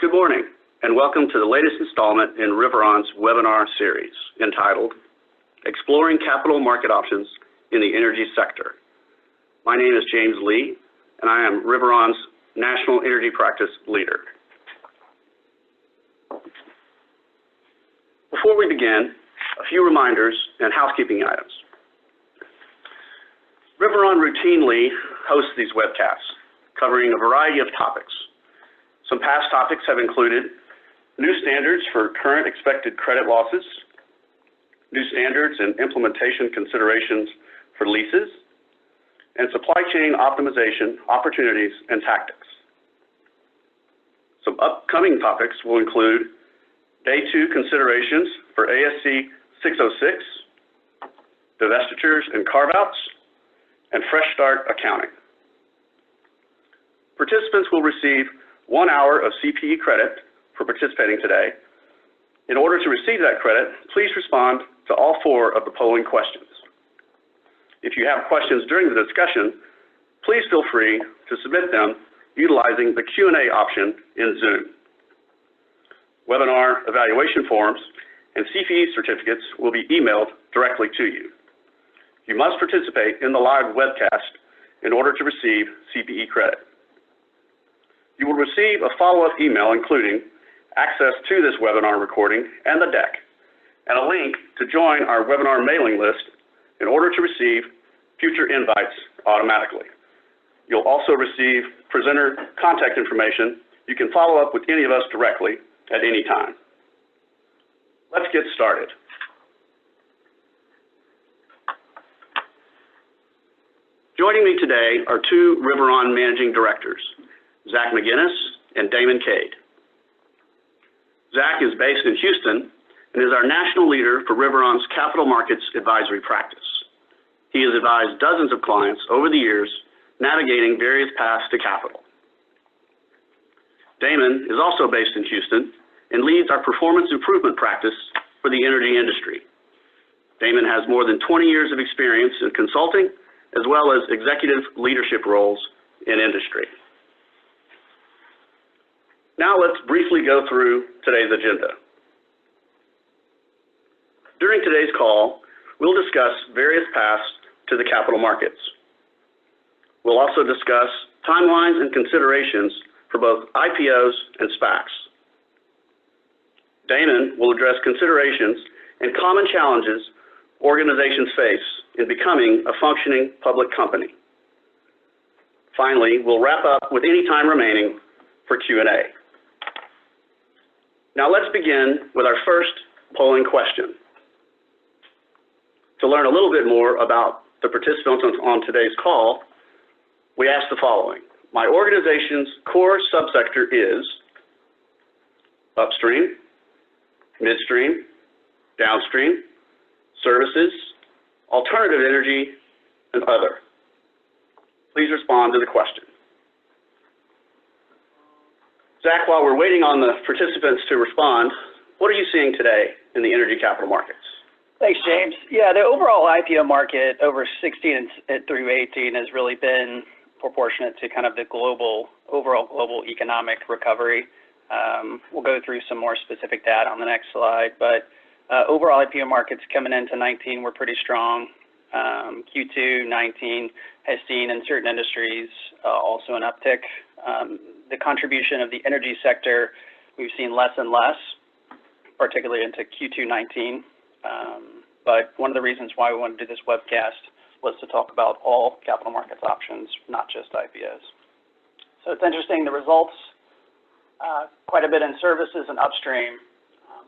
Good morning, and welcome to the latest installment in Riveron's webinar series entitled Exploring Capital Market Options in the Energy Sector. My name is James Lee, and I am Riveron's National Energy Practice Leader. Before we begin, a few reminders and housekeeping items. Riveron routinely hosts these webcasts, covering a variety of topics. Some past topics have included new standards for current expected credit losses, new standards and implementation considerations for leases, and supply chain optimization opportunities and tactics. Some upcoming topics will include Day 2 considerations for ASC 606, divestitures and carve-outs, and fresh start accounting. Participants will receive 1 hour of CPE credit for participating today. In order to receive that credit, please respond to all 4 of the polling questions. If you have questions during the discussion, please feel free to submit them utilizing the Q&A option in Zoom. Webinar evaluation forms and CPE certificates will be emailed directly to you. You must participate in the live webcast in order to receive CPE credit. You will receive a follow-up email including access to this webinar recording and the deck, and a link to join our webinar mailing list in order to receive future invites automatically. You'll also receive presenter contact information. You can follow up with any of us directly at any time. Let's get started. Joining me today are 2 Riveron Managing Directors, Zac McGinnis and Damon Kade. Zac is based in Houston and is our national leader for Riveron's Capital Markets Advisory practice. He has advised dozens of clients over the years, navigating various paths to capital. Damon is also based in Houston and leads our performance improvement practice for the energy industry. Damon has more than 20 years of experience in consulting, as well as executive leadership roles in industry. Now let's briefly go through today's agenda. During today's call, we'll discuss various paths to the capital markets. We'll also discuss timelines and considerations for both IPOs and SPACs. Damon will address considerations and common challenges organizations face in becoming a functioning public company. Finally, we'll wrap up with any time remaining for Q&A. Now let's begin with our first polling question. To learn a little bit more about the participants on today's call, we asked the following. My organization's core subsector is upstream, midstream, downstream, services, alternative energy, and other. Please respond to the question. Zac, while we're waiting on the participants to respond, what are you seeing today in the energy capital markets? Thanks, James. Yeah, the overall IPO market over 16 through 18 has really been proportionate to kind of the overall global economic recovery. We'll go through some more specific data on the next slide, but overall IPO markets coming into 19 were pretty strong. Q2 19 has seen in certain industries also an uptick. The contribution of the energy sector, we've seen less and less, particularly into Q2 19. But one of the reasons why we wanted to do this webcast was to talk about all capital markets options, not just IPOs. So it's interesting, the results, quite a bit in services and upstream,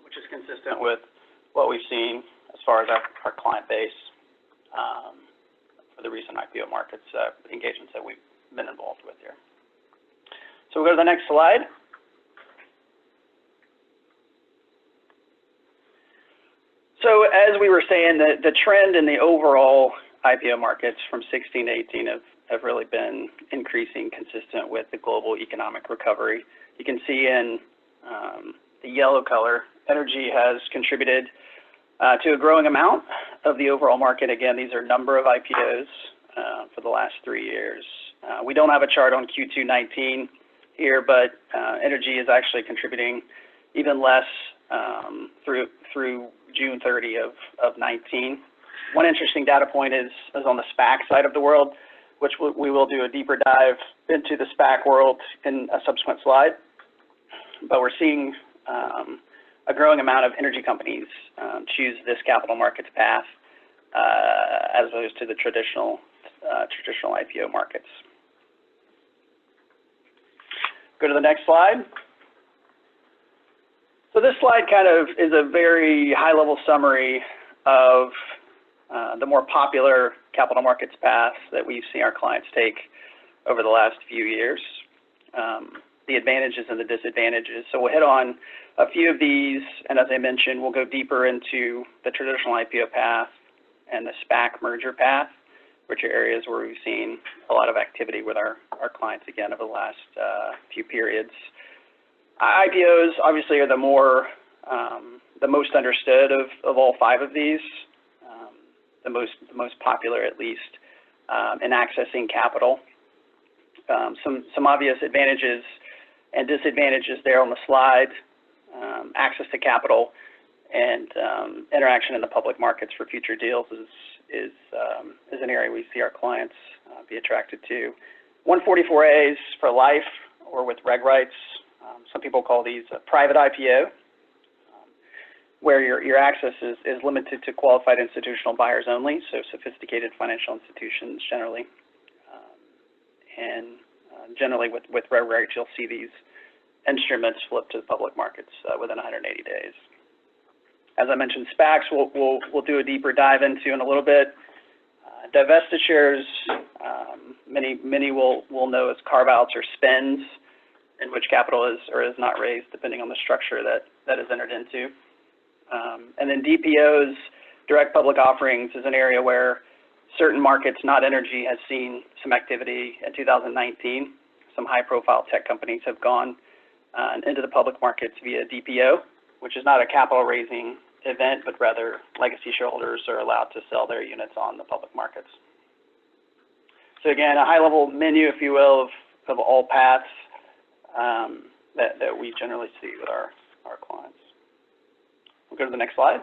which is consistent with what we've seen as far as our client base for the recent IPO markets engagements that we've been involved with here. So we'll go to the next slide. So as we were saying, the trend in the overall IPO markets from 16 to 18 have really been increasing consistent with the global economic recovery. You can see in the yellow color, energy has contributed to a growing amount of the overall market. Again, these are number of IPOs for the last 3 years. We don't have a chart on Q2 19 here, but energy is actually contributing even less through June 30 of 19. One interesting data point is on the SPAC side of the world, which we will do a deeper dive into the SPAC world in a subsequent slide. But we're seeing a growing amount of energy companies choose this capital markets path as opposed to the traditional IPO markets. Go to the next slide. So this slide kind of is a very high-level summary of the more popular capital markets paths that we've seen our clients take over the last few years, the advantages and the disadvantages. So we'll hit on a few of these, and as I mentioned, we'll go deeper into the traditional IPO path and the SPAC merger path, which are areas where we've seen a lot of activity with our clients again over the last few periods. IPOs obviously are the most understood of all five of these, the most popular at least in accessing capital. Some obvious advantages and disadvantages there on the slide. Access to capital and interaction in the public markets for future deals is an area we see our clients be attracted to. 144As for life or with reg rights. Some people call these a private IPO, where your access is limited to qualified institutional buyers only, so sophisticated financial institutions generally. Generally with reg rights, you'll see these instruments flip to the public markets within 180 days. As I mentioned, SPACs we'll do a deeper dive into in a little bit. Divestitures, many will know as carve-outs or spins, in which capital is or is not raised, depending on the structure that is entered into. And then DPOs, direct public offerings, is an area where certain markets, not energy, has seen some activity in 2019. Some high-profile tech companies have gone into the public markets via DPO, which is not a capital-raising event, but rather legacy shareholders are allowed to sell their units on the public markets. So again, a high-level menu, if you will, of all paths that we generally see with our clients. We'll go to the next slide.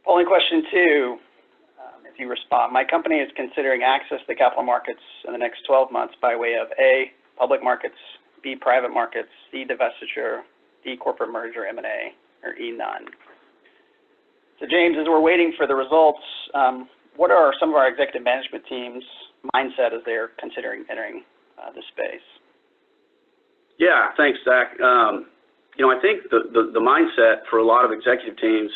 Polling question 2, if you respond, my company is considering access to capital markets in the next 12 months by way of A, public markets, B, private markets, C, divestiture, D, corporate merger, M&A, or E, none. So James, as we're waiting for the results, what are some of our executive management team's mindset as they're considering entering this space? Yeah, thanks, Zach. I think the mindset for a lot of executive teams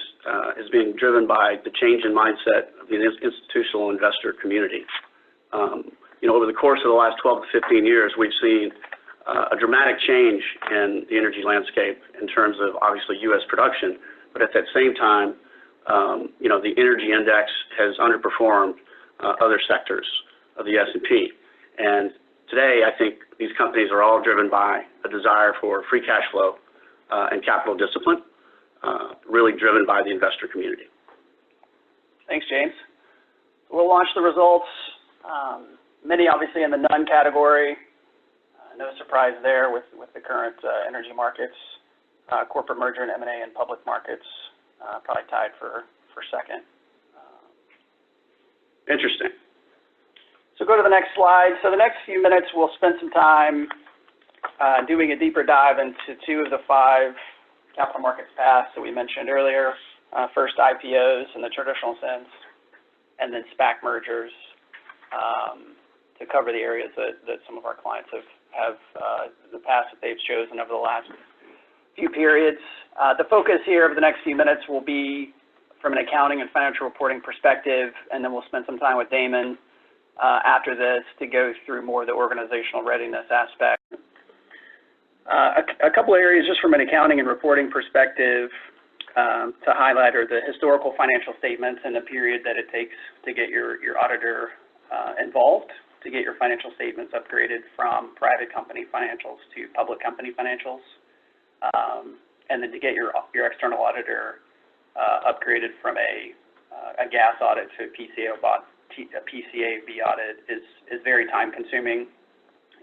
is being driven by the change in mindset of the institutional investor community. Over the course of the last 12 to 15 years, we've seen a dramatic change in the energy landscape in terms of obviously U.S. production, but at that same time, the energy index has underperformed other sectors of the S&P. And today, I think these companies are all driven by a desire for free cash flow and capital discipline, really driven by the investor community. Thanks, James. We'll launch the results. Many obviously in the none category. No surprise there with the current energy markets. Corporate merger and M&A and public markets probably tied for second. Interesting. So go to the next slide. So the next few minutes we'll spend some time doing a deeper dive into 2 of the 5 capital markets paths that we mentioned earlier. First, IPOs in the traditional sense, and then SPAC mergers to cover the areas that some of our clients have the paths that they've chosen over the last few periods. The focus here over the next few minutes will be from an accounting and financial reporting perspective, and then we'll spend some time with Damon after this to go through more of the organizational readiness aspect. A couple areas just from an accounting and reporting perspective to highlight are the historical financial statements and the period that it takes to get your auditor involved, to get your financial statements upgraded from private company financials to public company financials, and then to get your external auditor upgraded from a gas audit to a PCAOB audit is very time consuming.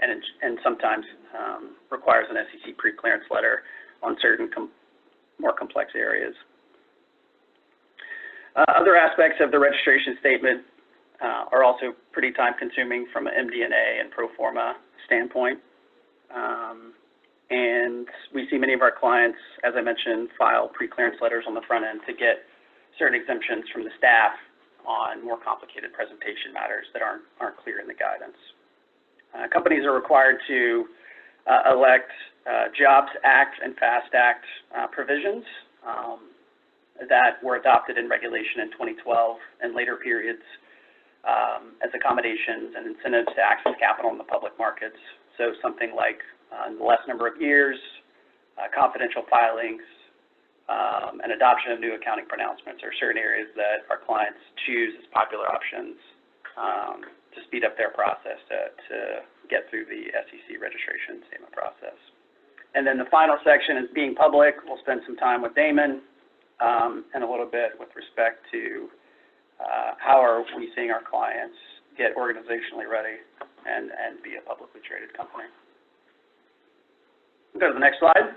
and sometimes requires an SEC pre-clearance letter on certain more complex areas. Other aspects of the registration statement are also pretty time-consuming from an MD&A and pro forma standpoint. And we see many of our clients, as I mentioned, file pre-clearance letters on the front end to get certain exemptions from the staff on more complicated presentation matters that aren't clear in the guidance. Companies are required to elect JOBS Act and FAST Act provisions that were adopted in regulation in 2012 and later periods as accommodations and incentives to access capital in the public markets. So something like the less number of years, confidential filings, and adoption of new accounting pronouncements are certain areas that our clients choose as popular options to speed up their process to get through the SEC registration statement process. And then the final section is being public. We'll spend some time with Damon and a little bit with respect to how are we seeing our clients get organizationally ready and be a publicly traded company. We'll go to the next slide.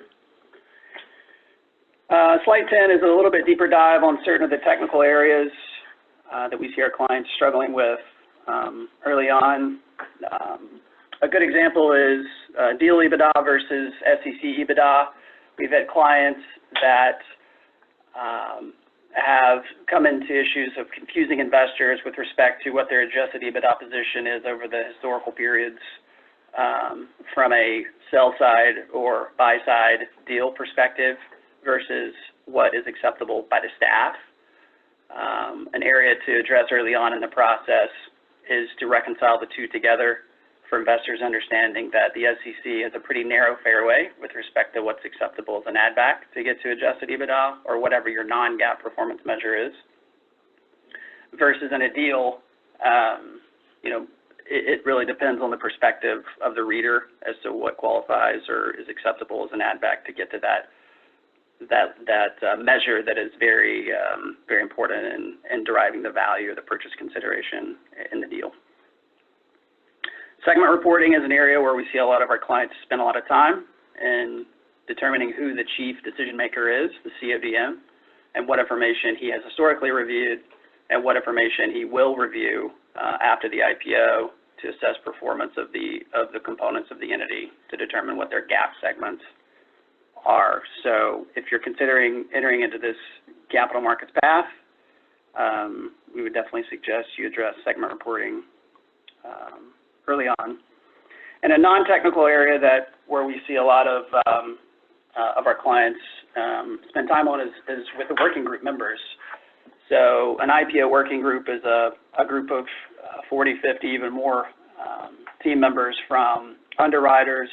Slide 10 is a little bit deeper dive on certain of the technical areas that we see our clients struggling with early on. A good example is deal EBITDA versus SEC EBITDA. We've had clients that have come into issues of confusing investors with respect to what their adjusted EBITDA position is over the historical periods from a sell side or buy side deal perspective versus what is acceptable by the staff. An area to address early on in the process is to reconcile the two together for investors understanding that the SEC has a pretty narrow fairway with respect to what's acceptable as an add back to get to adjusted EBITDA or whatever your non-GAAP performance measure is. Versus in a deal, it really depends on the perspective of the reader as to what qualifies or is acceptable as an add back to get to that measure that is very important in deriving the value of the purchase consideration in the deal. Segment reporting is an area where we see a lot of our clients spend a lot of time in determining who the chief decision maker is, the CODM, and what information he has historically reviewed and what information he will review after the IPO to assess performance of the components of the entity to determine what their GAAP segments are. So if you're considering entering into this capital markets path, we would definitely suggest you address segment reporting early on. And a non-technical area where we see a lot of our clients spend time on is with the working group members. So an IPO working group is a group of 40, 50, even more team members from underwriters,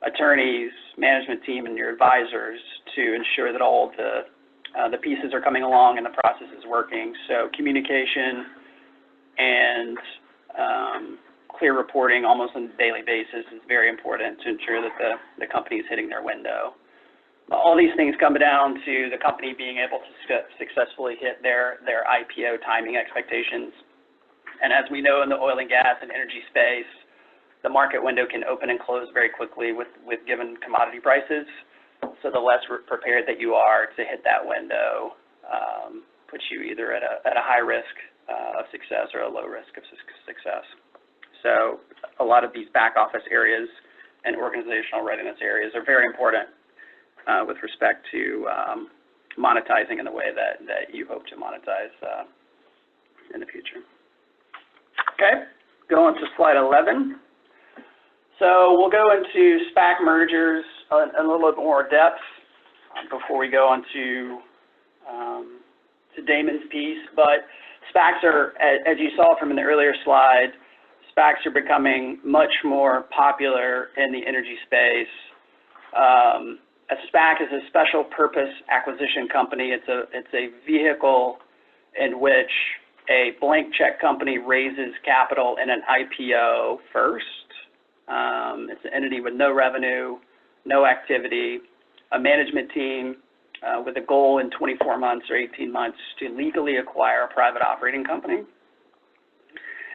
attorneys, management team, and your advisors to ensure that all of the pieces are coming along and the process is working. So communication and clear reporting almost on a daily basis is very important to ensure that the company is hitting their window. All these things come down to the company being able to successfully hit their IPO timing expectations. And as we know in the oil and gas and energy space, the market window can open and close very quickly with given commodity prices. So the less prepared that you are to hit that window puts you either at a high risk of success or a low risk of success. So a lot of these back office areas and organizational readiness areas are very important with respect to monetizing in the way that you hope to monetize in the future. Okay, go on to slide 11. So we'll go into SPAC mergers in a little bit more depth before we go on to Damon's piece. But SPACs are, as you saw from the earlier slide, SPACs are becoming much more popular in the energy space. A SPAC is a special purpose acquisition company. It's a vehicle in which a blank check company raises capital in an IPO first. It's an entity with no revenue, no activity, a management team with a goal in 24 months or 18 months to legally acquire a private operating company.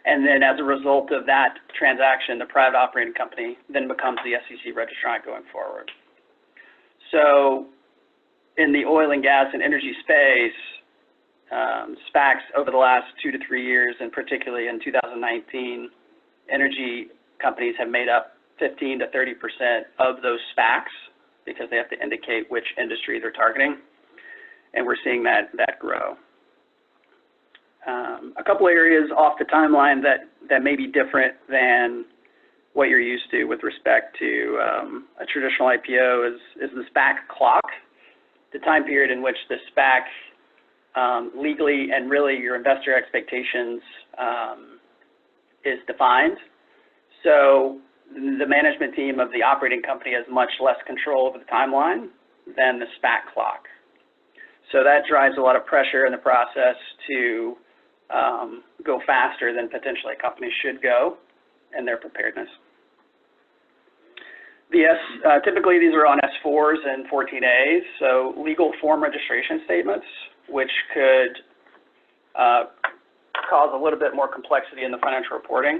And then as a result of that transaction, the private operating company then becomes the SEC registrant going forward. So in the oil and gas and energy space, SPACs over the last 2 to 3 years, and particularly in 2019, energy companies have made up 15 to 30% of those SPACs because they have to indicate which industry they're targeting, and we're seeing that grow. A couple areas off the timeline that may be different than what you're used to with respect to a traditional IPO is the SPAC clock, the time period in which the SPAC legally and really your investor expectations is defined. So the management team of the operating company has much less control over the timeline than the SPAC clock. So that drives a lot of pressure in the process to go faster than potentially a company should go in their preparedness. Typically these are on S4s and 14As, so legal form registration statements, which could cause a little bit more complexity in the financial reporting,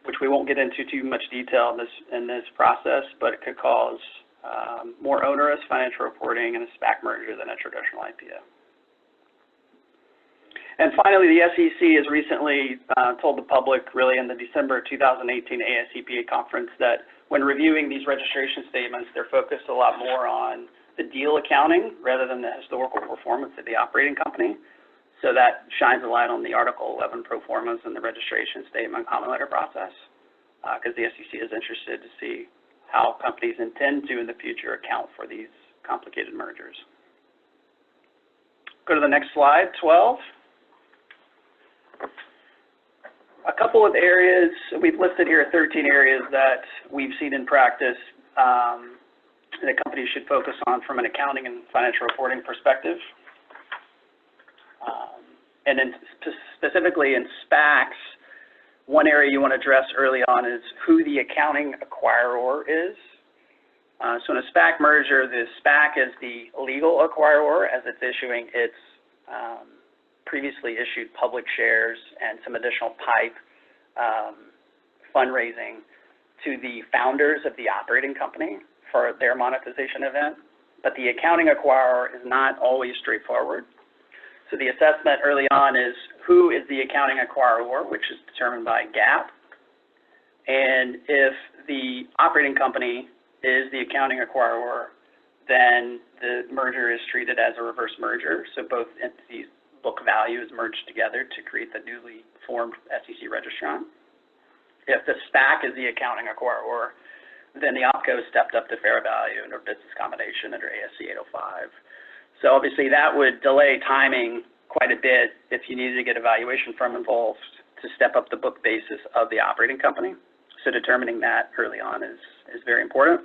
which we won't get into too much detail in this process, but it could cause more onerous financial reporting in a SPAC merger than a traditional IPO. And finally, the SEC has recently told the public, really in the December 2018 ASCPA conference, that when reviewing these registration statements, they're focused a lot more on the deal accounting rather than the historical performance of the operating company. So that shines a light on the Article 11 pro formas and the registration statement common letter process, because the SEC is interested to see how companies intend to, in the future, account for these complicated mergers. Go to the next slide, 12. A couple of areas, we've listed here 13 areas that we've seen in practice that companies should focus on from an accounting and financial reporting perspective. And then specifically in SPACs, one area you want to address early on is who the accounting acquirer is. So in a SPAC merger, the SPAC is the legal acquirer as it's issuing its previously issued public shares and some additional PIPE fundraising to the founders of the operating company for their monetization event. But the accounting acquirer is not always straightforward. So the assessment early on is who is the accounting acquirer, which is determined by GAAP. And if the operating company is the accounting acquirer, then the merger is treated as a reverse merger. So both entities' book value is merged together to create the newly formed SEC registrant. If the SPAC is the accounting acquirer, then the OpCo stepped up to fair value under business combination under ASC 805. So obviously that would delay timing quite a bit if you needed to get a valuation firm involved to step up the book basis of the operating company. So determining that early on is very important.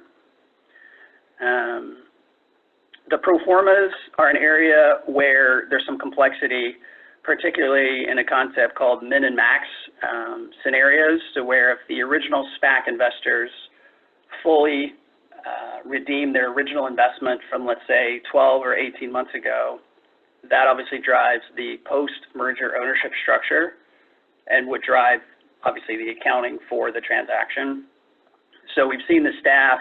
The pro formas are an area where there's some complexity, particularly in a concept called min and max scenarios, so where if the original SPAC investors fully redeem their original investment from, let's say, 12 or 18 months ago, that obviously drives the post-merger ownership structure and would drive, obviously, the accounting for the transaction. So we've seen the staff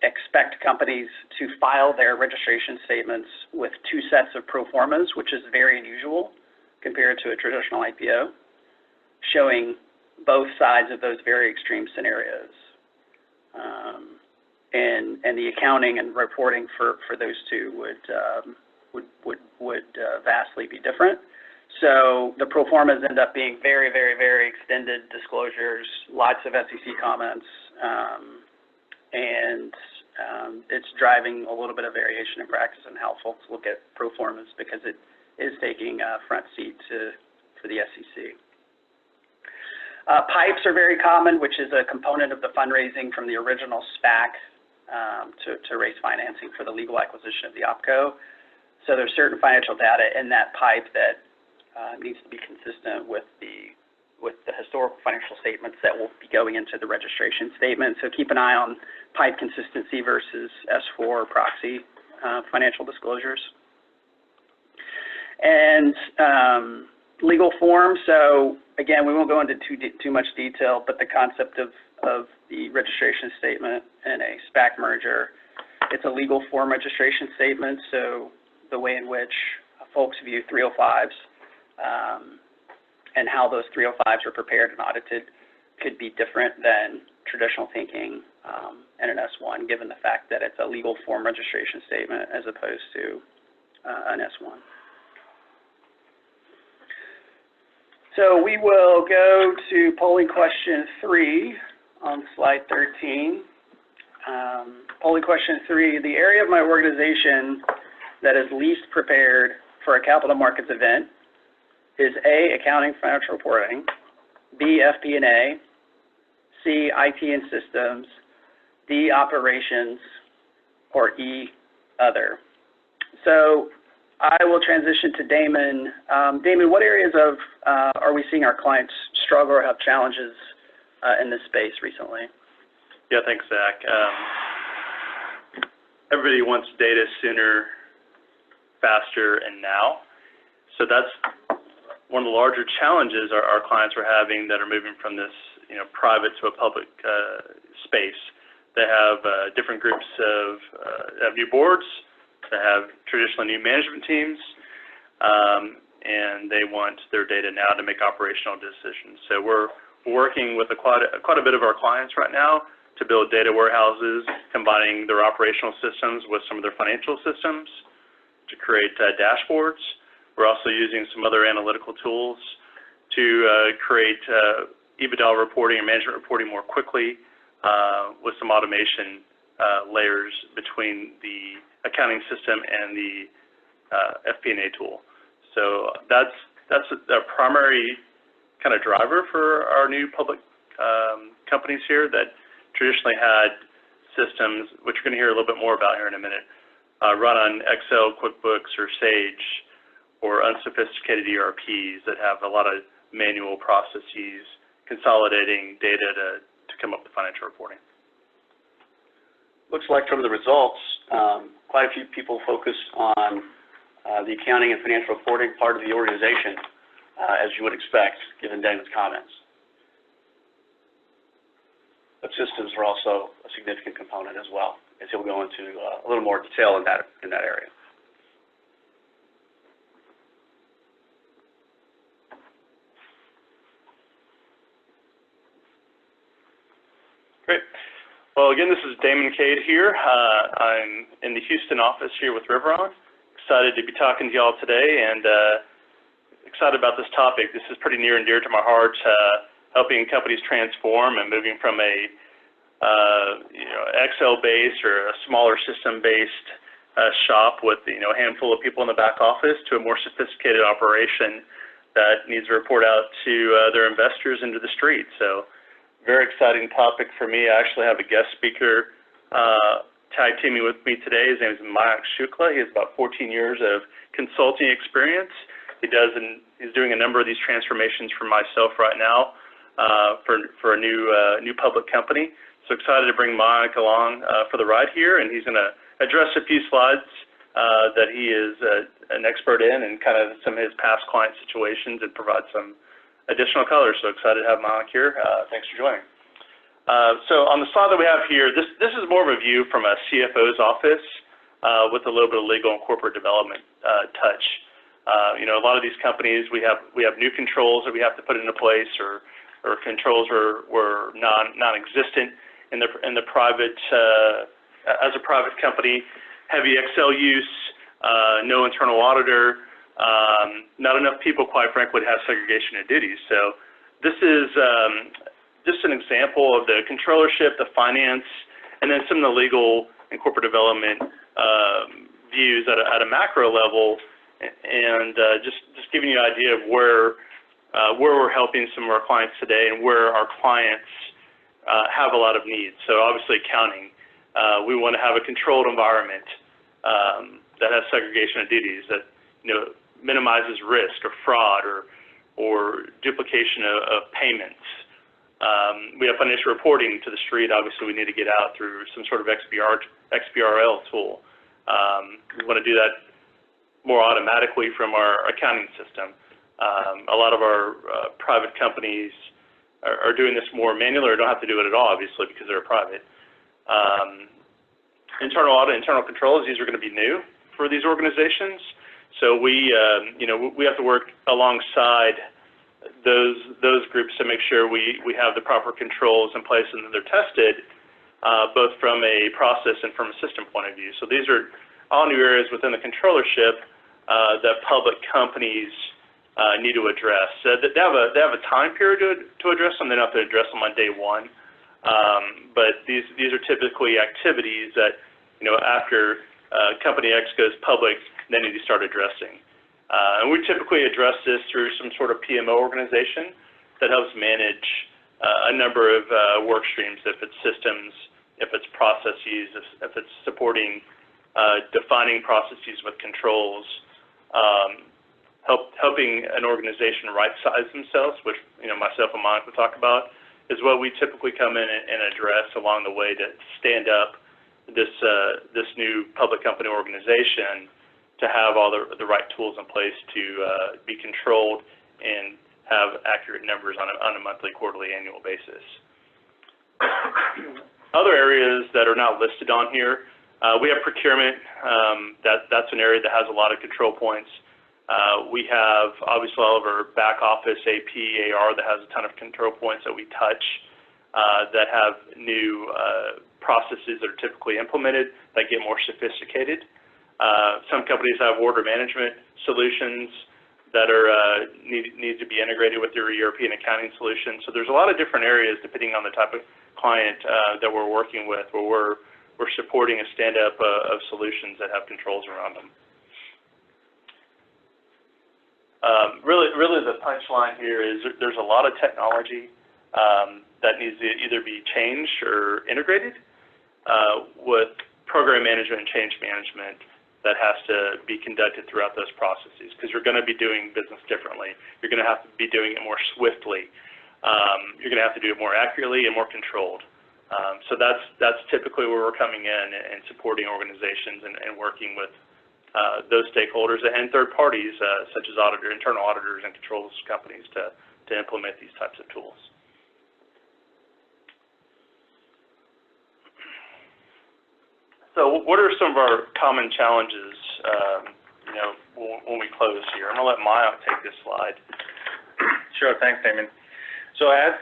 expect companies to file their registration statements with 2 sets of pro formas, which is very unusual compared to a traditional IPO, showing both sides of those very extreme scenarios. And the accounting and reporting for those two would vastly be different. So the pro formas end up being very, very, very extended disclosures, lots of SEC comments, and it's driving a little bit of variation in practice and how folks look at pro formas because it is taking a front seat for the SEC. PIPEs are very common, which is a component of the fundraising from the original SPAC to raise financing for the legal acquisition of the OpCo. So there's certain financial data in that PIPE that needs to be consistent with the historical financial statements that will be going into the registration statement. So keep an eye on PIPE consistency versus S4 proxy financial disclosures. And legal form. So again, we won't go into too much detail, but the concept of the registration statement in a SPAC merger, it's a legal form registration statement. So the way in which folks view 305s and how those 305s are prepared and audited could be different than traditional thinking in an S1, given the fact that it's a legal form registration statement as opposed to an S1. So we will go to polling question 3 on slide 13. Polling question 3, the area of my organization that is least prepared for a capital markets event is A, accounting, financial reporting, B, FP&A, C, IT and systems, D, operations, or E, other. So I will transition to Damon. Damon, what areas of are we seeing our clients struggle or have challenges in this space recently? Yeah, thanks, Zach. Everybody wants data sooner, faster, and now. So that's one of the larger challenges our clients are having that are moving from this, private to a public space. They have different groups of have new boards. They have traditionally new management teams, and they want their data now to make operational decisions. So we're working with quite a bit of our clients right now to build data warehouses, combining their operational systems with some of their financial systems to create dashboards. We're also using some other analytical tools to create EBITDA reporting and management reporting more quickly with some automation layers between the accounting system and the FP&A tool. So that's a primary kind of driver for our new public companies here that traditionally had systems, which you're going to hear a little bit more about here in a minute, run on Excel, QuickBooks, or Sage, or unsophisticated ERPs that have a lot of manual processes, consolidating data to come up with financial reporting. Looks like from the results, quite a few people focus on the accounting and financial reporting part of the organization, as you would expect, given Damon's comments. But systems are also a significant component as well, as he'll go into a little more detail in that area. Great. Well, again, this is Damon Kade here. I'm in the Houston office here with Riveron. Excited to be talking to you all today, and excited about this topic. This is pretty near and dear to my heart, helping companies transform and moving from a Excel-based or a smaller system-based shop with a handful of people in the back office to a more sophisticated operation that needs to report out to their investors into the street. So, very exciting topic for me. I actually have a guest speaker tag teaming with me today. His name is Mayank Shukla. He has about 14 years of consulting experience. He's doing a number of these transformations for myself right now for a new public company. So excited to bring Mayank along for the ride here, and he's going to address a few slides that he is an expert in and kind of some of his past client situations and provide some additional color. So excited to have Mayank here. Thanks for joining. So on the slide that we have here, this is more of a view from a CFO's office with a little bit of legal and corporate development touch. A lot of these companies, we have new controls that we have to put into place, or controls were non-existent in the private as a private company. Heavy Excel use, no internal auditor, not enough people, quite frankly, to have segregation of duties. So this is just an example of the controllership, the finance, and then some of the legal and corporate development views at a macro level, and just giving you an idea of where we're helping some of our clients today and where our clients have a lot of needs. So obviously accounting, we want to have a controlled environment that has segregation of duties, that minimizes risk or fraud or duplication of payments. We have financial reporting to the street. Obviously, we need to get out through some sort of XBRL tool. We want to do that more automatically from our accounting system. A lot of our private companies are doing this more manually or don't have to do it at all, obviously, because they're private. Internal audit, internal controls, these are going to be new for these organizations. So we have to work alongside those groups to make sure we have the proper controls in place and that they're tested, both from a process and from a system point of view. So these are all new areas within the controllership that public companies need to address. So they have a time period to address them. They don't have to address them on day one. But these are typically activities that, after company X goes public, they need to start addressing. And we typically address this through some sort of PMO organization that helps manage a number of work streams, if it's systems, if it's processes, if it's supporting defining processes with controls, helping an organization right-size themselves, which myself and Monica talk about, is what we typically come in and address along the way to stand up this new public company organization to have all the right tools in place to be controlled and have accurate numbers on a monthly, quarterly, annual basis. Other areas that are not listed on here, we have procurement. That's an area that has a lot of control points. We have obviously all of our back office, AP, AR, that has a ton of control points that we touch that have new processes that are typically implemented that get more sophisticated. Some companies have order management solutions that are need to be integrated with their ERP and accounting solutions. So there's a lot of different areas depending on the type of client that we're working with, where we're supporting a stand-up of solutions that have controls around them. Really the punchline here is there's a lot of technology that needs to either be changed or integrated with program management and change management that has to be conducted throughout those processes, because you're going to be doing business differently. You're going to have to be doing it more swiftly. You're going to have to do it more accurately and more controlled. So that's typically where we're coming in and supporting organizations and working with those stakeholders and third parties, such as internal auditors and controls companies, to implement these types of tools. So what are some of our common challenges, when we close here? I'm going to let Maya take this slide. Sure, thanks, Damon. So as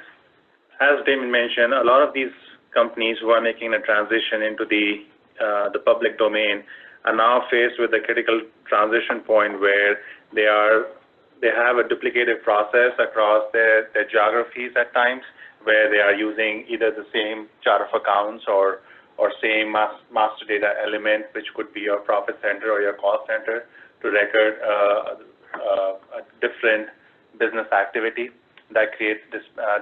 Damon mentioned, a lot of these companies who are making a transition into the public domain are now faced with a critical transition point where they have a duplicated process across their geographies at times, where they are using either the same chart of accounts or same master data element, which could be your profit center or your cost center, to record a different business activity that creates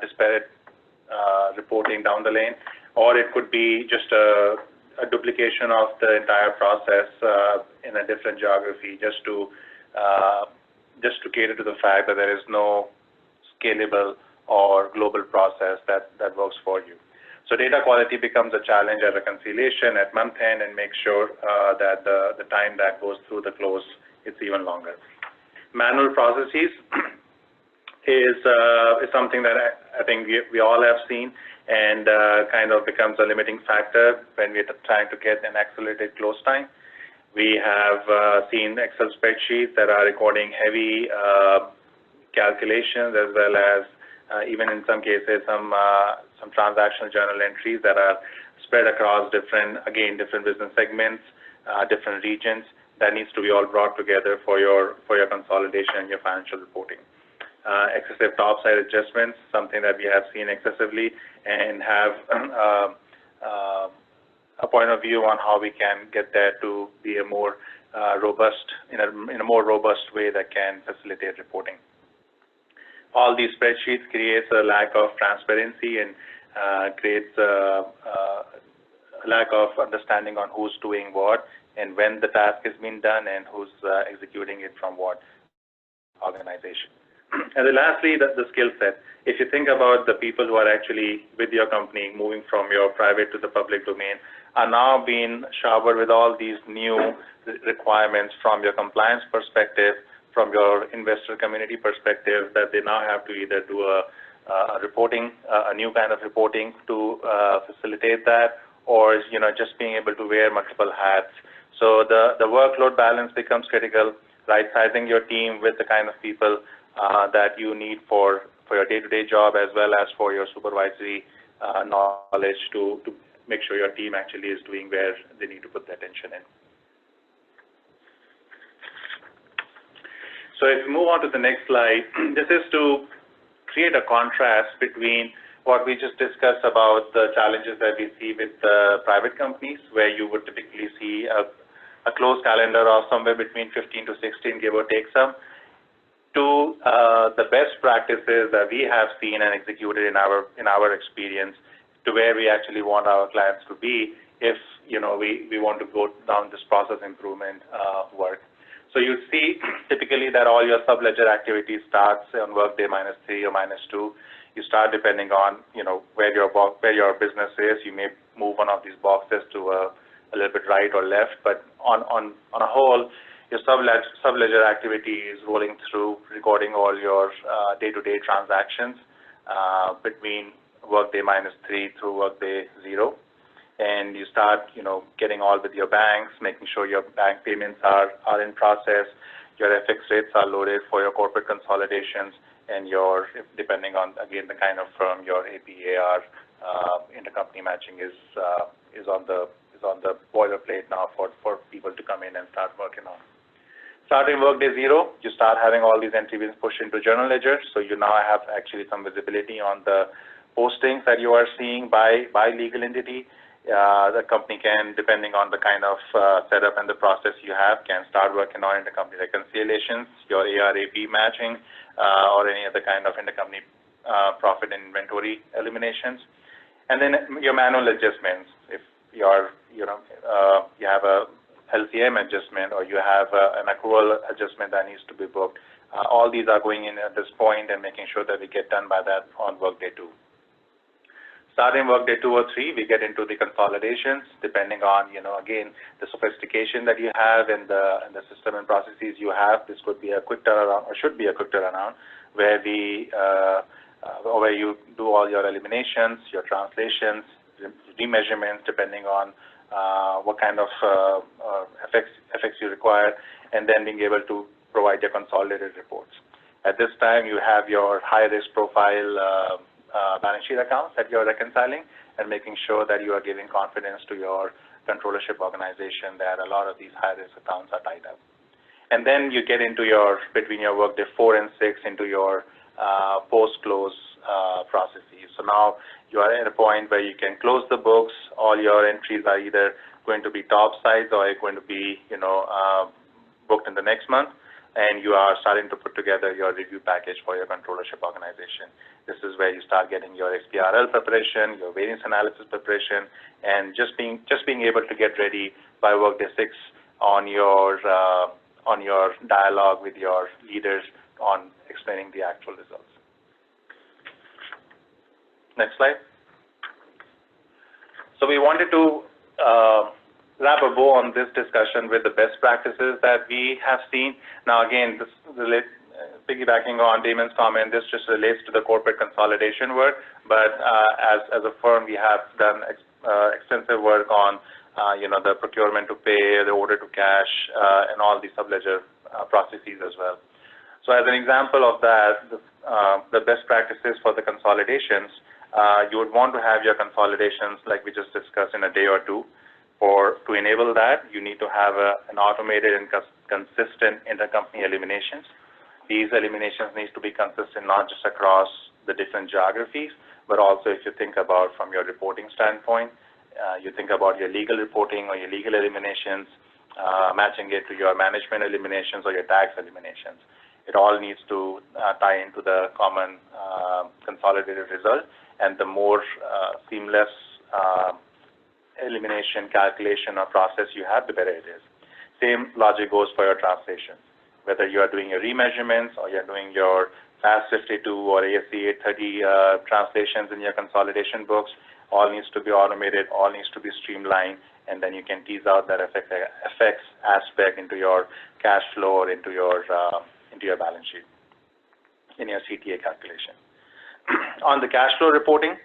disparate reporting down the lane. Or it could be just a duplication of the entire process in a different geography, just to cater to the fact that there is no scalable or global process that works for you. So data quality becomes a challenge at reconciliation, at month end, and make sure that the time that goes through the close is even longer. Manual processes is something that I think we all have seen, and kind of becomes a limiting factor when we're trying to get an accelerated close time. We have seen Excel spreadsheets that are recording heavy calculations, as well as even in some cases some transactional journal entries that are spread across different business segments, different regions, that needs to be all brought together for your consolidation and your financial reporting. Excessive topside adjustments, something that we have seen excessively, and have a point of view on how we can get there to be a more robust, in a more robust way that can facilitate reporting. All these spreadsheets creates a lack of transparency and creates a lack of understanding on who's doing what and when the task is being done and who's executing it from what organization. And then lastly, the skill set. If you think about the people who are actually with your company, moving from your private to the public domain, are now being showered with all these new requirements from your compliance perspective, from your investor community perspective that they now have to either do a reporting, a new kind of reporting to facilitate that, or just being able to wear multiple hats. So the workload balance becomes critical, right-sizing your team with the kind of people that you need for your day-to-day job as well as for your supervisory knowledge to make sure your team actually is doing where they need to put their attention in. So if we move on to the next slide, this is to create a contrast between what we just discussed about the challenges that we see with private companies, where you would typically see a closed calendar of somewhere between 15 to 16, give or take some, to the best practices that we have seen and executed in our experience, to where we actually want our clients to be if we want to go down this process improvement work. So you see typically that all your subledger activity starts on workday -3 or -2. You start depending on where your business is. You may move one of these boxes to a little bit right or left, but on a whole, your subledger activity is rolling through, recording all your day-to-day transactions between workday -3 through workday 0. And you start, getting all with your banks, making sure your bank payments are in process, your FX rates are loaded for your corporate consolidations, and depending on, again, the kind of firm, your APAR intercompany matching is on the boilerplate now for people to come in and start working on. Starting workday 0, you start having all these entries pushed into journal ledger, so you now have actually some visibility on the postings that you are seeing by legal entity. The company can, depending on the kind of setup and the process you have, can start working on intercompany reconciliations, your AR/AP matching, or any other kind of intercompany profit and inventory eliminations. And then your manual adjustments. If you have a LCM adjustment or you have an accrual adjustment that needs to be booked, all these are going in at this point and making sure that we get done by that on workday 2. Starting workday 2 or 3, we get into the consolidations, depending on, again, the sophistication that you have and the system and processes you have. This could be a quick turnaround, or should be a quick turnaround, where where you do all your eliminations, your translations, remeasurements, depending on what kind of effects you require, and then being able to provide your consolidated reports. At this time, you have your high-risk profile balance sheet accounts that you're reconciling and making sure that you are giving confidence to your controllership organization that a lot of these high-risk accounts are tied up. And then you get into between your workday 4 and 6 into your post-close processes. So now you are at a point where you can close the books. All your entries are either going to be top sides or going to be, booked in the next month. And you are starting to put together your review package for your controllership organization. This is where you start getting your XBRL preparation, your variance analysis preparation, and just being able to get ready by workday 6 on your dialogue with your leaders on explaining the actual results. Next slide. So we wanted to wrap a bow on this discussion with the best practices that we have seen. Now, again, this relates, piggybacking on Damon's comment, this just relates to the corporate consolidation work, but as a firm, we have done extensive work on, the procurement to pay, the order to cash, and all the subledger processes as well. So as an example of that, the best practices for the consolidations, you would want to have your consolidations, like we just discussed, in a day or two. To enable that, you need to have an automated and consistent intercompany eliminations. These eliminations need to be consistent not just across the different geographies, but also if you think about from your reporting standpoint, you think about your legal reporting or your legal eliminations, matching it to your management eliminations or your tax eliminations. It all needs to tie into the common consolidated result, and the more seamless elimination, calculation, or process you have, the better it is. Same logic goes for your translations. Whether you are doing your remeasurements or you're doing your FAS 52 or ASC 830 translations in your consolidation books, all needs to be automated, all needs to be streamlined, and then you can tease out that FX aspect into your cash flow or into your into your balance sheet in your CTA calculation. On the cash flow reporting,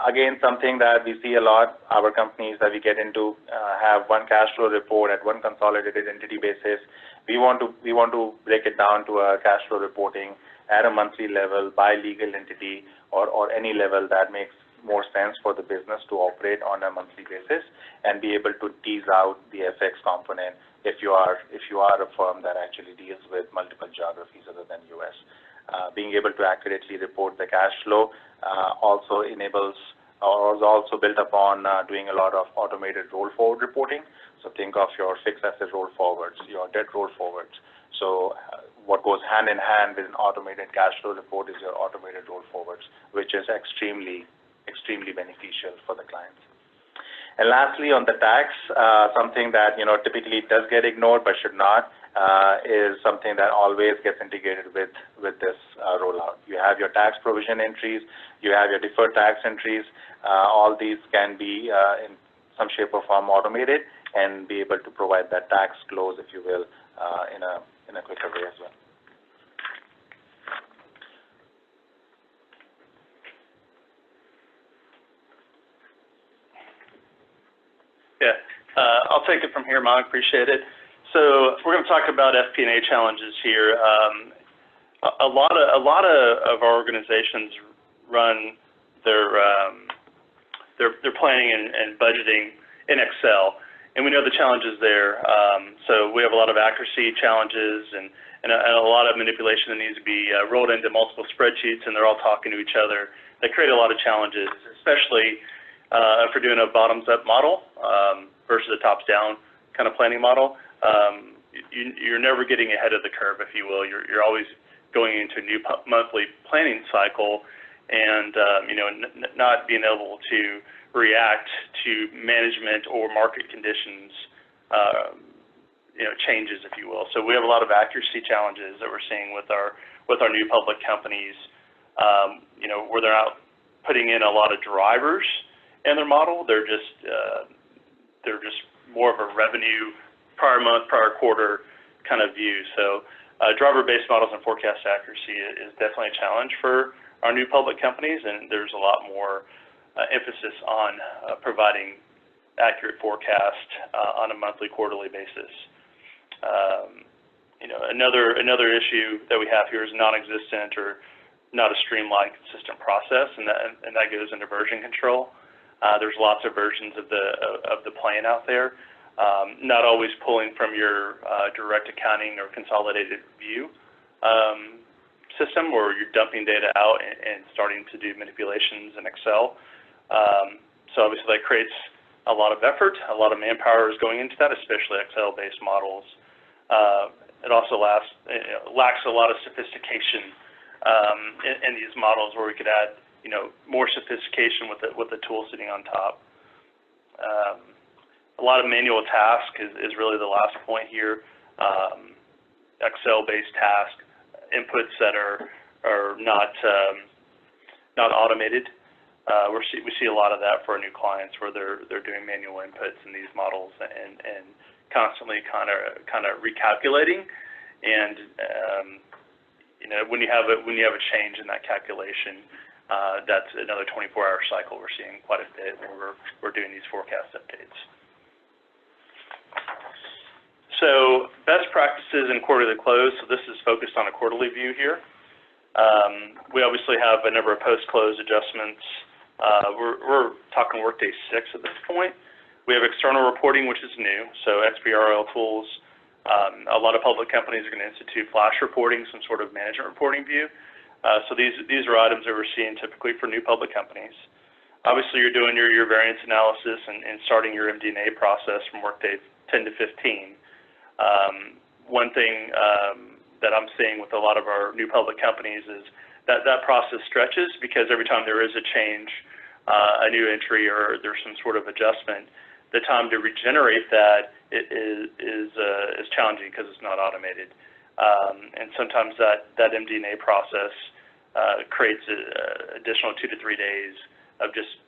again, something that we see a lot, our companies that we get into have one cash flow report at one consolidated entity basis. We want to break it down to a cash flow reporting at a monthly level by legal entity or any level that makes more sense for the business to operate on a monthly basis and be able to tease out the FX component if you are a firm that actually deals with multiple geographies other than US. Being able to accurately report the cash flow also enables or is also built upon doing a lot of automated roll forward reporting. So think of your fixed asset roll forwards, your debt roll forwards. So what goes hand in hand with an automated cash flow report is your automated roll forwards, which is extremely beneficial for the clients. And lastly, on the tax, something that typically does get ignored but should not is something that always gets integrated with this rollout. You have your tax provision entries, you have your deferred tax entries. All these can be in some shape or form automated and be able to provide that tax close, if you will, in a quicker way as well. Yeah, I'll take it from here, Mike. Appreciate it. So we're going to talk about FP&A challenges here. A lot of our organizations run their planning and budgeting in Excel, and we know the challenges there. So we have a lot of accuracy challenges and a lot of manipulation that needs to be rolled into multiple spreadsheets, and they're all talking to each other. They create a lot of challenges, especially if we're doing a bottoms-up model versus a tops-down kind of planning model. You're never getting ahead of the curve, if you will. You're always going into a new monthly planning cycle, and not being able to react to management or market conditions, changes, if you will. So we have a lot of accuracy challenges that we're seeing with our new public companies, where they're not putting in a lot of drivers in their model. They're just more of a revenue, prior month, prior quarter kind of view. So driver-based models and forecast accuracy is definitely a challenge for our new public companies, and there's a lot more emphasis on providing accurate forecast on a monthly, quarterly basis. Another issue that we have here is non-existent or not a streamlined, consistent process, and that goes into version control. There's lots of versions of the plan out there, not always pulling from your direct accounting or consolidated view system, or you're dumping data out and starting to do manipulations in Excel. So obviously that creates a lot of effort, a lot of manpower is going into that, especially Excel-based models. It also lacks a lot of sophistication in these models, where we could add more sophistication with the tool sitting on top. A lot of manual task is really the last point here. Excel-based task inputs that are not automated. We see a lot of that for our new clients, where they're doing manual inputs in these models and constantly kind of recalculating. And when you have a change in that calculation, that's another 24-hour cycle we're seeing quite a bit where we're doing these forecast updates. So best practices in quarterly close. So this is focused on a quarterly view here. We obviously have a number of post-close adjustments. We're talking Workday 6 at this point. We have external reporting, which is new, so XBRL tools. A lot of public companies are going to institute flash reporting, some sort of management reporting view. So these are items that we're seeing typically for new public companies. Obviously, you're doing your variance analysis and starting your MD&A process from Workday 10 to 15. One thing that I'm seeing with a lot of our new public companies is that process stretches, because every time there is a change, a new entry, or there's some sort of adjustment, the time to regenerate that is challenging because it's not automated. And sometimes that MD&A process creates additional 2 to 3 days of just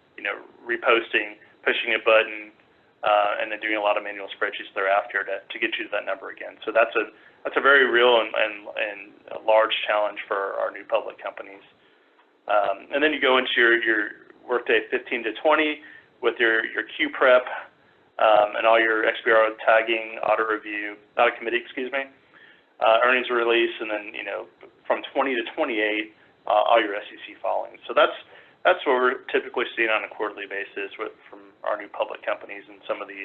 reposting, pushing a button, and then doing a lot of manual spreadsheets thereafter to get you to that number again. So that's a very real and a large challenge for our new public companies. And then you go into your workday 15 to 20 with your Q prep and all your XBRO tagging, audit committee, earnings release, and then from 20 to 28, all your SEC filings. So that's what we're typically seeing on a quarterly basis from our new public companies and some of the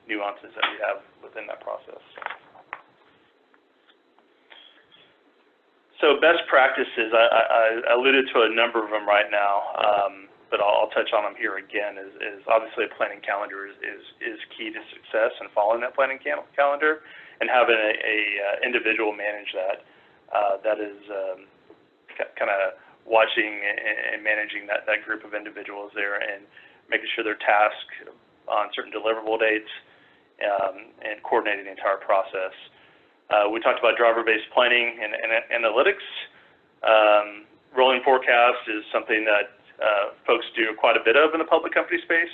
nuances that we have within that process. So best practices, I alluded to a number of them right now, but I'll touch on them here again. Is obviously a planning calendar is key to success and following that planning calendar and having a individual manage that. That is kind of watching and managing that group of individuals there and making sure they're tasked on certain deliverable dates and coordinating the entire process. We talked about driver-based planning and analytics. Rolling forecast is something that folks do quite a bit of in the public company space.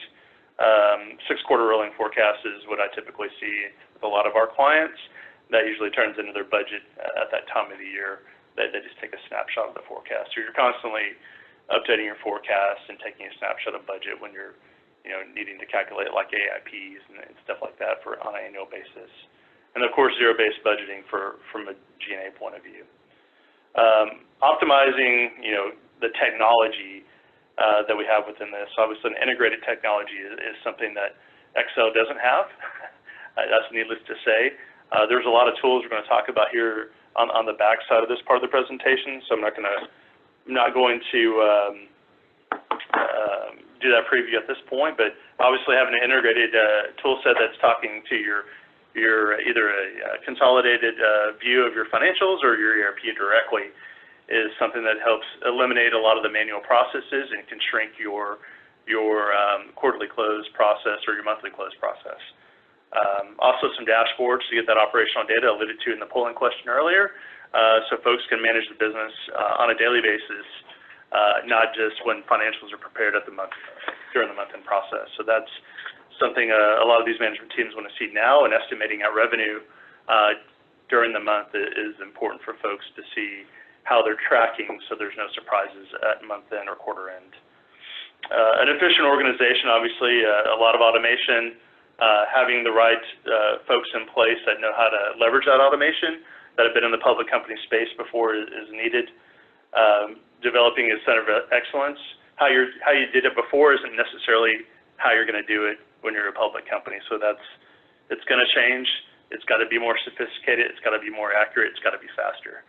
6-quarter rolling forecast is what I typically see with a lot of our clients. That usually turns into their budget at that time of the year. They just take a snapshot of the forecast. So you're constantly updating your forecast and taking a snapshot of budget when you're needing to calculate like AIPs and stuff like that on an annual basis. And of course, zero-based budgeting from a G&A point of view. Optimizing, the technology that we have within this. Obviously, an integrated technology is something that Excel doesn't have. That's needless to say. There's a lot of tools we're going to talk about here on the back side of this part of the presentation, so I'm not going to do that preview at this point. But obviously, having an integrated tool set that's talking to your either a consolidated view of your financials or your ERP directly is something that helps eliminate a lot of the manual processes and can shrink your quarterly close process or your monthly close process. Also some dashboards to get that operational data alluded to in the polling question earlier, so folks can manage the business on a daily basis, not just when financials are prepared during the month-end process. So that's something a lot of these management teams want to see now, and estimating out revenue during the month is important for folks to see how they're tracking so there's no surprises at month-end or quarter-end. An efficient organization, obviously, a lot of automation, having the right folks in place that know how to leverage that automation that have been in the public company space before is needed. Developing a center of excellence. How you did it before isn't necessarily how you're going to do it when you're a public company. So it's going to change. It's got to be more sophisticated. It's got to be more accurate. It's got to be faster.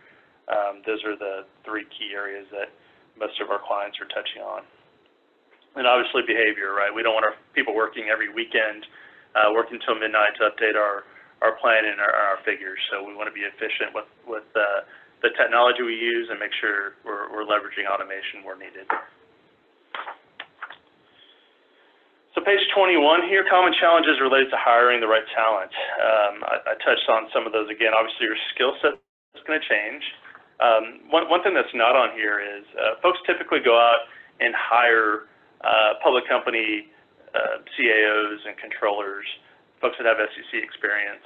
Those are the 3 key areas that most of our clients are touching on. And obviously behavior, right? We don't want our people working every weekend, working till midnight to update our plan and our figures. So we want to be efficient with the technology we use and make sure we're leveraging automation where needed. So page 21 here, common challenges related to hiring the right talent. I touched on some of those again. Obviously, your skill set is going to change. One thing that's not on here is folks typically go out and hire public company CAOs and controllers, folks that have SEC experience,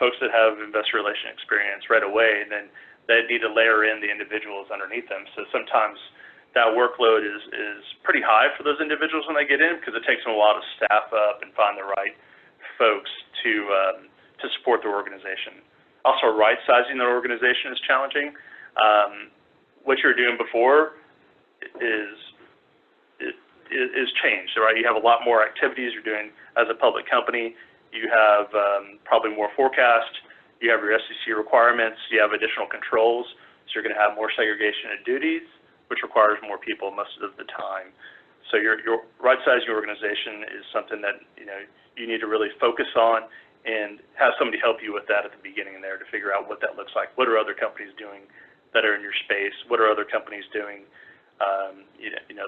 folks that have investor relation experience right away, and then they need to layer in the individuals underneath them. So sometimes that workload is pretty high for those individuals when they get in because it takes them a while to staff up and find the right folks to support their organization. Also, right-sizing their organization is challenging. What you're doing before is changed, right? You have a lot more activities you're doing as a public company. You have probably more forecast. You have your SEC requirements. You have additional controls. So you're going to have more segregation of duties, which requires more people most of the time. So your right-sizing your organization is something that you need to really focus on and have somebody help you with that at the beginning there to figure out what that looks like. What are other companies doing that are in your space? What are other companies doing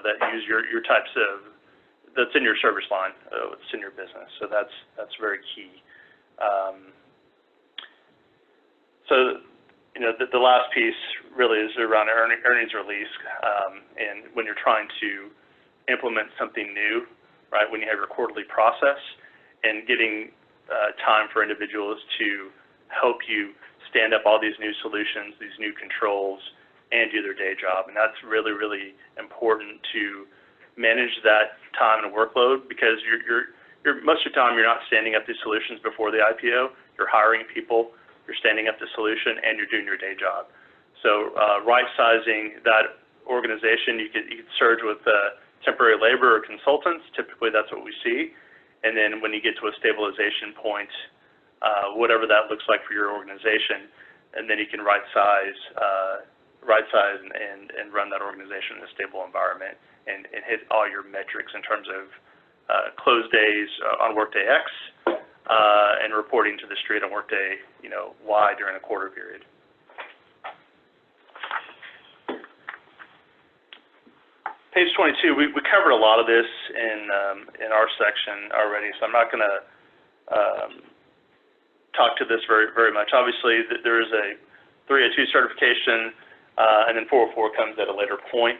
that use your types of, that's in your service line, it's in your business. So that's very key. The last piece really is around earnings release, and when you're trying to implement something new, right? When you have your quarterly process, and getting time for individuals to help you stand up all these new solutions, these new controls, and do their day job. And that's really, really important to manage that time and workload, because most of the time you're not standing up these solutions before the IPO. You're hiring people, you're standing up the solution, and you're doing your day job. So right-sizing that organization, you could surge with temporary labor or consultants. Typically, that's what we see. And then when you get to a stabilization point, whatever that looks like for your organization, and then you can right-size and run that organization in a stable environment and hit all your metrics in terms of close days on workday X and reporting to the street on workday Y during a quarter period. Page 22, we covered a lot of this in our section already, so I'm not going to talk to this very much. Obviously, there is a 302 certification, and then 404 comes at a later point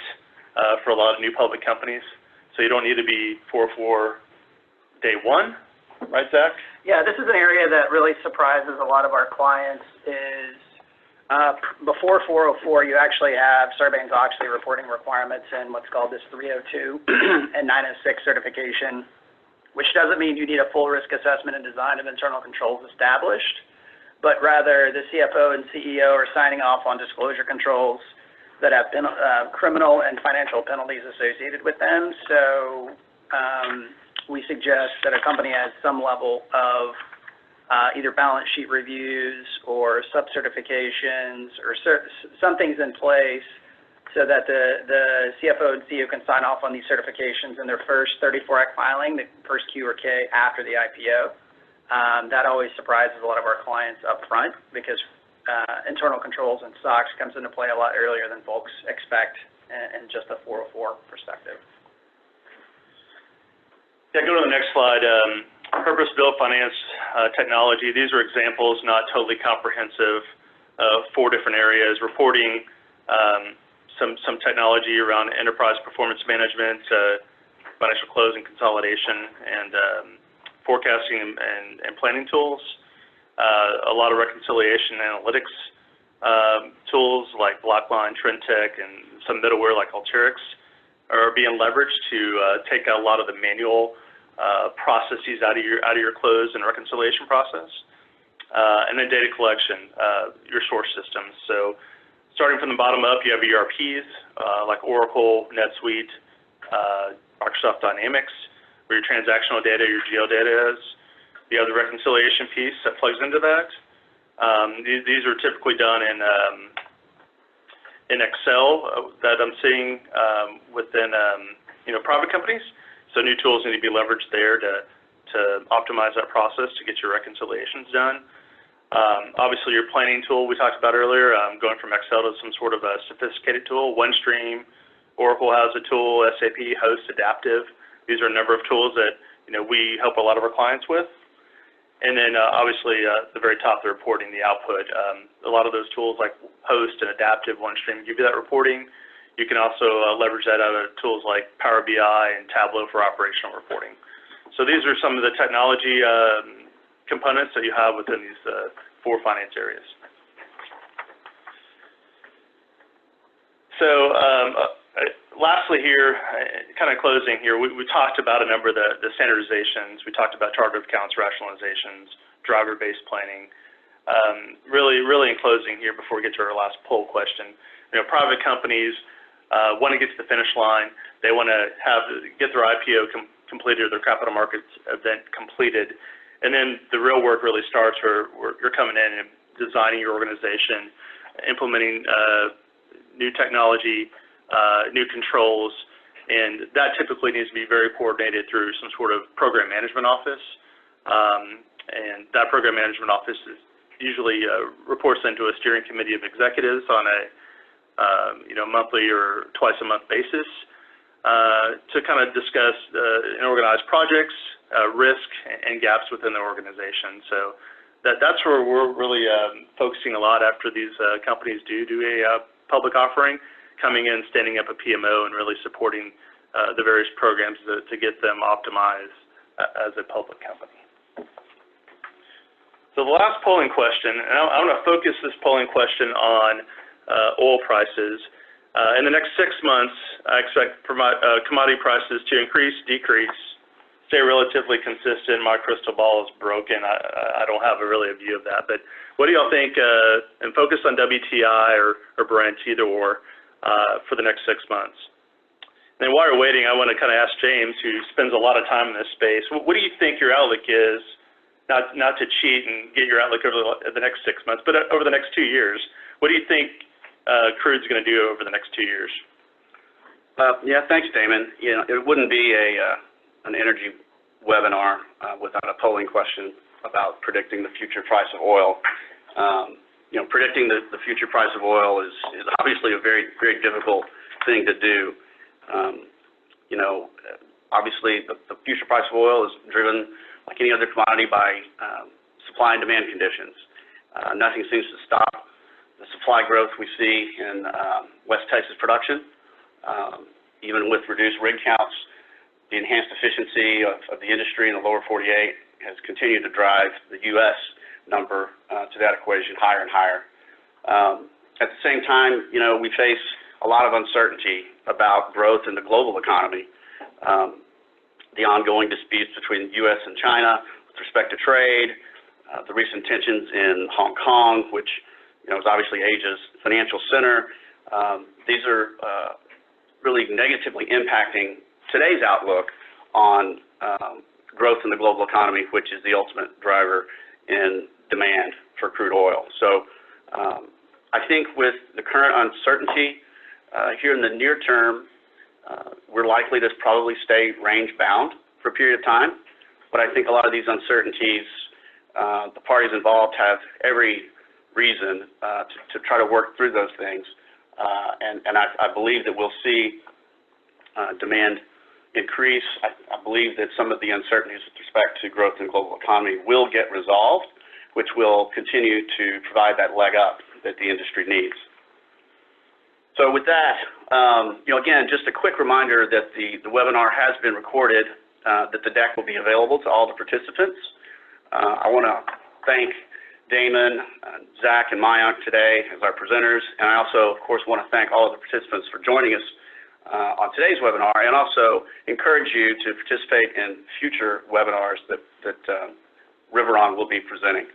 for a lot of new public companies. So you don't need to be 404 day one, right, Zach? Yeah, this is an area that really surprises a lot of our clients is before 404, you actually have Sarbanes-Oxley reporting requirements in what's called this 302 and 906 certification, which doesn't mean you need a full risk assessment and design of internal controls established, but rather the CFO and CEO are signing off on disclosure controls that have criminal and financial penalties associated with them. So we suggest that a company has some level of either balance sheet reviews or sub-certifications or some things in place so that the CFO and CEO can sign off on these certifications in their first 34 Act filing, the first Q or K after the IPO. That always surprises a lot of our clients up front because internal controls and SOX comes into play a lot earlier than folks expect in just a 404 perspective. Yeah, go to the next slide. Purpose-built finance technology. These are examples, not totally comprehensive, of 4 different areas. Reporting, some technology around enterprise performance management, financial close and consolidation, and forecasting and planning tools. A lot of reconciliation analytics tools like Blockline, Trendtech, and some middleware like Alteryx are being leveraged to take out a lot of the manual processes out of your close and reconciliation process, and then data collection, your source systems. So starting from the bottom up, you have ERPs like Oracle, NetSuite, Microsoft Dynamics, where your transactional data, your geodata is. You have the reconciliation piece that plugs into that. These are typically done in Excel that I'm seeing within private companies. So new tools need to be leveraged there to optimize that process to get your reconciliations done. Obviously, your planning tool we talked about earlier, going from Excel to some sort of a sophisticated tool. OneStream, Oracle has a tool, SAP hosts Adaptive. These are a number of tools that we help a lot of our clients with. And then obviously the very top, the reporting, the output. A lot of those tools like Host and Adaptive, OneStream give you that reporting. You can also leverage that out of tools like Power BI and Tableau for operational reporting. So these are some of the technology components that you have within these 4 finance areas. So lastly here, kind of closing here, we talked about a number of the standardizations. We talked about chart of accounts rationalizations, driver-based planning. Really in closing here before we get to our last poll question, private companies want to get to the finish line. They want to get their IPO completed or their capital markets event completed. And then the real work really starts where you're coming in and designing your organization, implementing new technology, new controls, and that typically needs to be very coordinated through some sort of program management office. And that program management office usually reports into a steering committee of executives on a monthly or twice a month basis to kind of discuss and organize projects, risk, and gaps within the organization. So that's where we're really focusing a lot after these companies do a public offering, coming in, standing up a PMO, and really supporting the various programs to get them optimized as a public company. So the last polling question, and I want to focus this polling question on oil prices. In the next 6 months, I expect commodity prices to increase, decrease, stay relatively consistent. My crystal ball is broken. I don't have really a view of that. But what do y'all think, and focus on WTI or Brent, either or, for the next 6 months? And then while we're waiting, I want to kind of ask James, who spends a lot of time in this space, what do you think your outlook is? Not to cheat and get your outlook over the next 6 months, but over the next 2 years, what do you think crude's going to do over the next 2 years? Yeah, thanks, Damon. You know, it wouldn't be an energy webinar without a polling question about predicting the future price of oil. You know, predicting the future price of oil is obviously a very, very difficult thing to do. You know, obviously the future price of oil is driven, like any other commodity, by supply and demand conditions. Nothing seems to stop the supply growth we see in West Texas production. Even with reduced rig counts, the enhanced efficiency of the industry in the lower 48 has continued to drive the U.S. number to that equation higher and higher. At the same time, you know, we face a lot of uncertainty about growth in the global economy. The ongoing disputes between the U.S. and China with respect to trade, the recent tensions in Hong Kong, which, you know, is obviously Asia's financial center. These are really negatively impacting today's outlook on growth in the global economy, which is the ultimate driver in demand for crude oil. So I think with the current uncertainty here in the near term, we're likely to probably stay range-bound for a period of time. But I think a lot of these uncertainties, the parties involved have every reason to try to work through those things. And I believe that we'll see demand increase. I believe that some of the uncertainties with respect to growth in the global economy will get resolved, which will continue to provide that leg up that the industry needs. So with that, you know, again, just a quick reminder that the webinar has been recorded, that the deck will be available to all the participants. I want to thank Damon, Zac, and Mayank today as our presenters, and I also, of course, want to thank all of the participants for joining us on today's webinar, and also encourage you to participate in future webinars that Riveron will be presenting.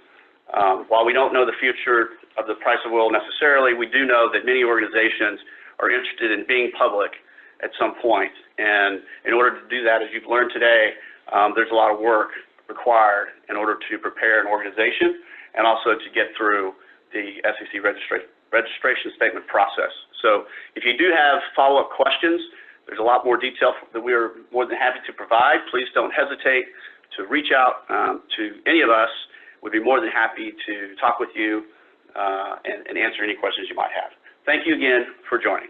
While we don't know the future of the price of oil necessarily, we do know that many organizations are interested in being public at some point. And in order to do that, as you've learned today, there's a lot of work required in order to prepare an organization and also to get through the SEC registration statement process. So if you do have follow-up questions, there's a lot more detail that we are more than happy to provide. Please don't hesitate to reach out to any of us. We'd be more than happy to talk with you and answer any questions you might have. Thank you again for joining.